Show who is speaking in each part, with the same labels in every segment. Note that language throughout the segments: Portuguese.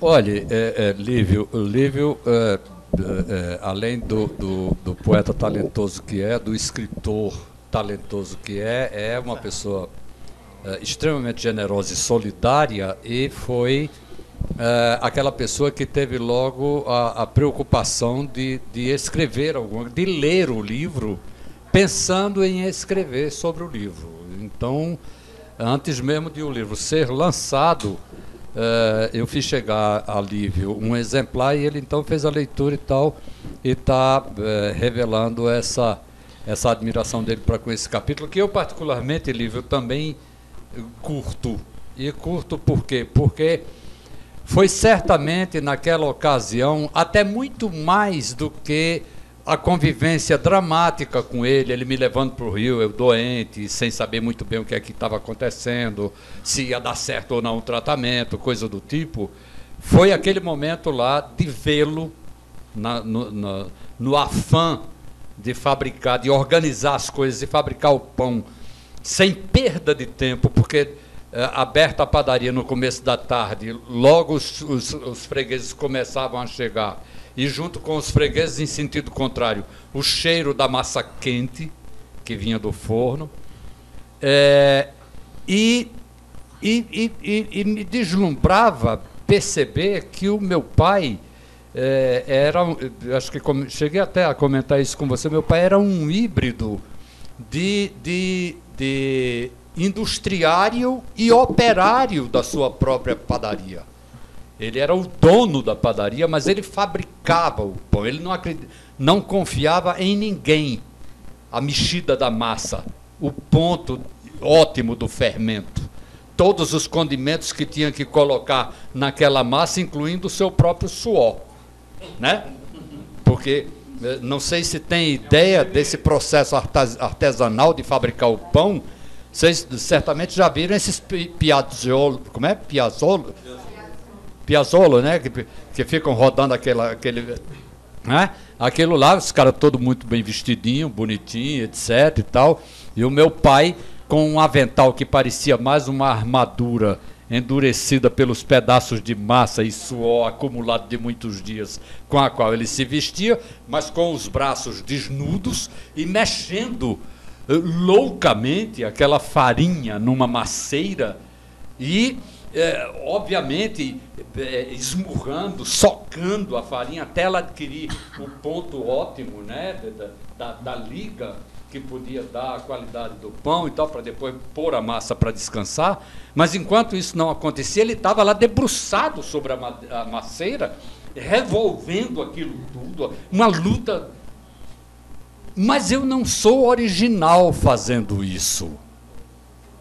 Speaker 1: Olha, Lívio, além do poeta talentoso que é, do escritor talentoso que é uma pessoa extremamente generosa e solidária, e foi aquela pessoa que teve logo a preocupação de escrever de ler o livro, pensando em escrever sobre o livro. Então, antes mesmo de o livro ser lançado, eu fiz chegar a Lívio um exemplar, e ele então fez a leitura e tal, e está revelando essa admiração dele com esse capítulo, que eu particularmente, Lívio, também curto. E curto por quê? Porque foi certamente naquela ocasião, até muito mais do que a convivência dramática com ele me levando para o Rio, eu doente, sem saber muito bem o que é que estava acontecendo, se ia dar certo ou não o tratamento, coisa do tipo. Foi aquele momento lá de vê-lo no afã de fabricar, de organizar as coisas, de fabricar o pão, sem perda de tempo, porque aberta a padaria no começo da tarde, logo os fregueses começavam a chegar, e junto com os fregueses, em sentido contrário, o cheiro da massa quente que vinha do forno, e me deslumbrava perceber que o meu pai acho que cheguei até a comentar isso com você, meu pai era um híbrido de industriário e operário da sua própria padaria. Ele era o dono da padaria, mas ele fabricava o pão. Ele não confiava em ninguém. A mexida da massa, o ponto ótimo do fermento, todos os condimentos que tinha que colocar naquela massa, incluindo o seu próprio suor, né? Porque não sei se tem ideia desse processo artesanal de fabricar o pão. Vocês certamente já viram esses piazzolo, como é? Piazzolo, né? Que ficam rodando aquele, né? Aquilo lá, os caras todos muito bem vestidinhos, bonitinhos, etc. e tal. E o meu pai, com um avental que parecia mais uma armadura endurecida pelos pedaços de massa e suor acumulado de muitos dias, com a qual ele se vestia, mas com os braços desnudos e mexendo loucamente aquela farinha numa maceira e, obviamente, esmurrando, socando a farinha até ela adquirir o ponto ótimo, né, da liga que podia dar a qualidade do pão e tal, para depois pôr a massa para descansar. Mas enquanto isso não acontecia, ele estava lá debruçado sobre a maceira, revolvendo aquilo tudo, uma luta. Mas eu não sou original fazendo isso.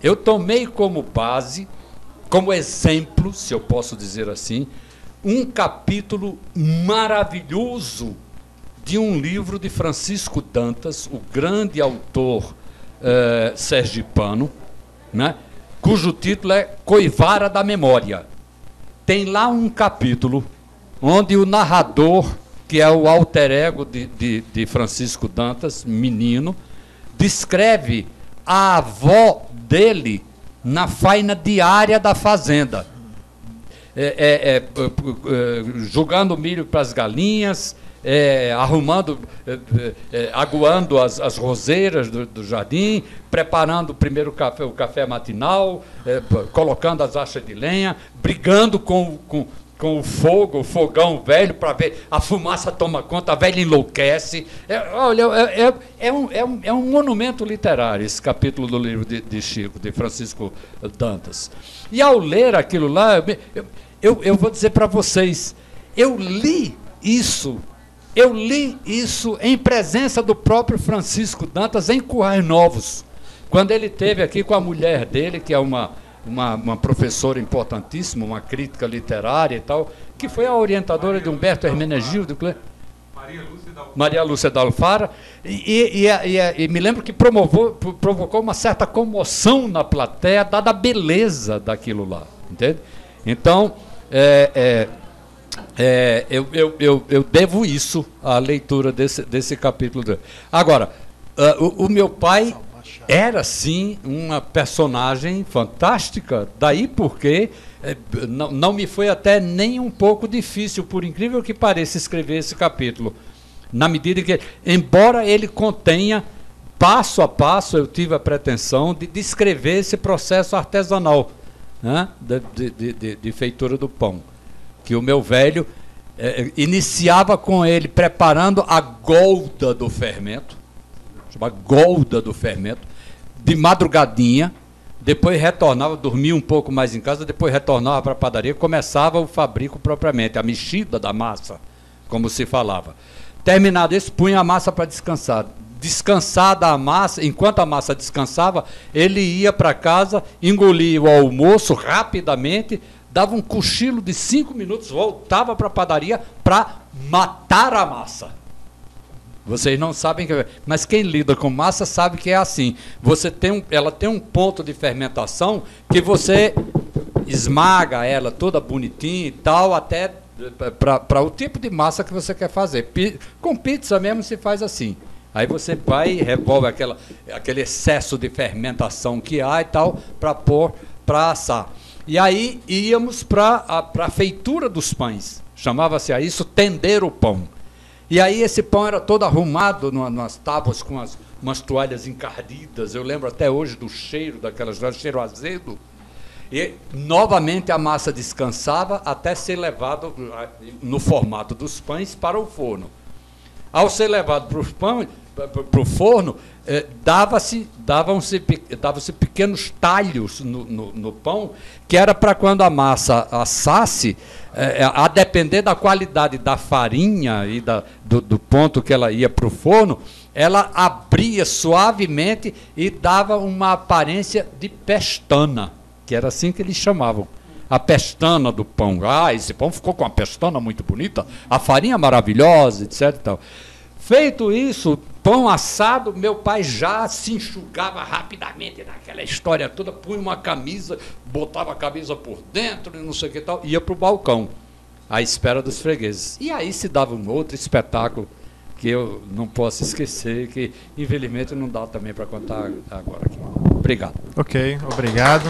Speaker 1: Eu tomei como base, como exemplo, se eu posso dizer assim, um capítulo maravilhoso de um livro de Francisco Dantas, o grande autor sergipano, né, cujo título é Coivara da Memória. Tem lá um capítulo onde o narrador, que é o alter ego de Francisco Dantas, menino, descreve a avó dele na faina diária da fazenda, jogando milho para as galinhas, arrumando, aguando as roseiras do jardim, preparando o primeiro café, o café matinal, colocando as achas de lenha, brigando com o fogo, o fogão velho, para ver, a fumaça toma conta, a velha enlouquece. Olha, é um monumento literário esse capítulo do livro de Chico, de Francisco Dantas. E ao ler aquilo lá, eu vou dizer para vocês, eu li isso em presença do próprio Francisco Dantas em Currais Novos, quando ele esteve aqui com a mulher dele, que é uma professora importantíssima, uma crítica literária e tal, que foi a orientadora de Humberto Hermenegildo, Maria Lúcia da Alfara, e me lembro que provocou uma certa comoção na plateia, dada a beleza daquilo lá, entende? Então, eu devo isso à leitura desse capítulo. Agora, o meu pai era sim uma personagem fantástica, daí porque não me foi até nem um pouco difícil, por incrível que pareça, escrever esse capítulo, na medida que, embora ele contenha, passo a passo, eu tive a pretensão de descrever esse processo artesanal, né, de feitura do pão, que o meu velho iniciava com ele preparando a golda do fermento, chama golda do fermento, de madrugadinha, depois retornava, dormia um pouco mais em casa, depois retornava para a padaria, começava o fabrico propriamente, a mexida da massa, como se falava. Terminado isso, punha a massa para descansar. Descansada a massa, enquanto a massa descansava, ele ia para casa, engolia o almoço rapidamente, dava um cochilo de 5 minutos, voltava para a padaria para matar a massa. Vocês não sabem, mas quem lida com massa sabe que é assim. Ela tem um ponto de fermentação que você esmaga ela toda bonitinha e tal, até para o tipo de massa que você quer fazer. Com pizza mesmo se faz assim. Aí você vai e revolve aquele excesso de fermentação que há e tal, para pôr, para assar. E aí íamos para a feitura dos pães. Chamava-se a isso tender o pão. E aí esse pão era todo arrumado nas tábuas com umas toalhas encardidas. Eu lembro até hoje do cheiro daquelas toalhas, cheiro azedo. E novamente a massa descansava até ser levado no formato dos pães para o forno. Ao ser levado para o forno, dava-se pequenos talhos no pão, que era para quando a massa assasse, a depender da qualidade da farinha e do ponto que ela ia para o forno, ela abria suavemente e dava uma aparência de pestana, que era assim que eles chamavam. A pestana do pão. Ah, esse pão ficou com uma pestana muito bonita, a farinha maravilhosa, etc. E tal. Feito isso, pão assado, meu pai já se enxugava rapidamente naquela história toda, punha uma camisa, botava a camisa por dentro e não sei o que tal, ia para o balcão, à espera dos fregueses. E aí se dava um outro espetáculo que eu não posso esquecer, que infelizmente não dá também para contar agora aqui. Obrigado.
Speaker 2: Ok, obrigado.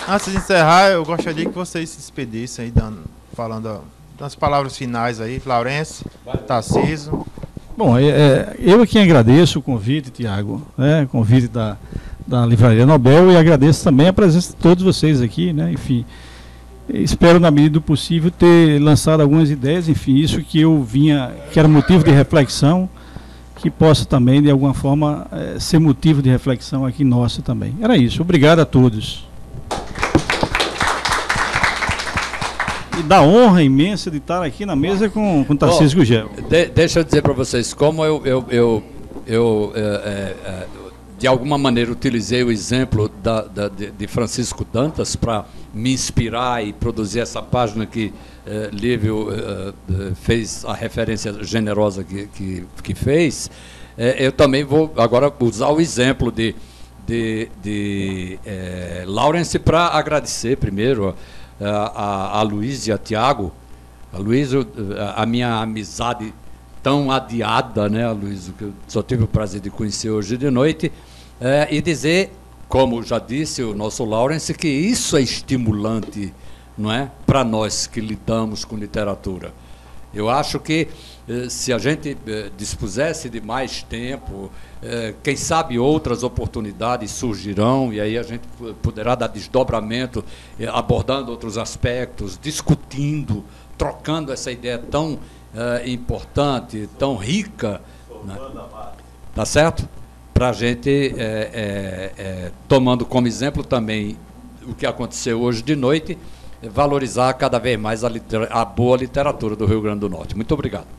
Speaker 2: Antes de encerrar, eu gostaria que vocês se despedissem aí, falando as palavras finais aí, Laurence, Tarcísio.
Speaker 3: Bom, eu aqui agradeço o convite, Tiago, né, convite da Livraria Nobel, e agradeço também a presença de todos vocês aqui, né, enfim, espero na medida do possível ter lançado algumas ideias, enfim, isso que que era motivo de reflexão, que possa também, de alguma forma, ser motivo de reflexão aqui nossa também. Era isso, obrigado a todos. E da honra imensa de estar aqui na mesa com Tarcísio Gugel.
Speaker 1: Deixa eu dizer para vocês, como eu de alguma maneira utilizei o exemplo de Francisco Dantas para me inspirar e produzir essa página que Lívio fez a referência generosa que fez, eu também vou agora usar o exemplo de Laurence para agradecer primeiro a Luiz e a Tiago. A Luiz, a minha amizade tão adiada, né, Luiz, que eu só tive o prazer de conhecer hoje de noite, e dizer, como já disse o nosso Laurence, que isso é estimulante, não é, para nós que lidamos com literatura. Eu acho que se a gente dispusesse de mais tempo, quem sabe outras oportunidades surgirão, e aí a gente poderá dar desdobramento, abordando outros aspectos, discutindo, trocando essa ideia tão importante, tão rica, né? Tá certo? Para a gente, tomando como exemplo também o que aconteceu hoje de noite, valorizar cada vez mais a boa literatura do Rio Grande do Norte. Muito obrigado.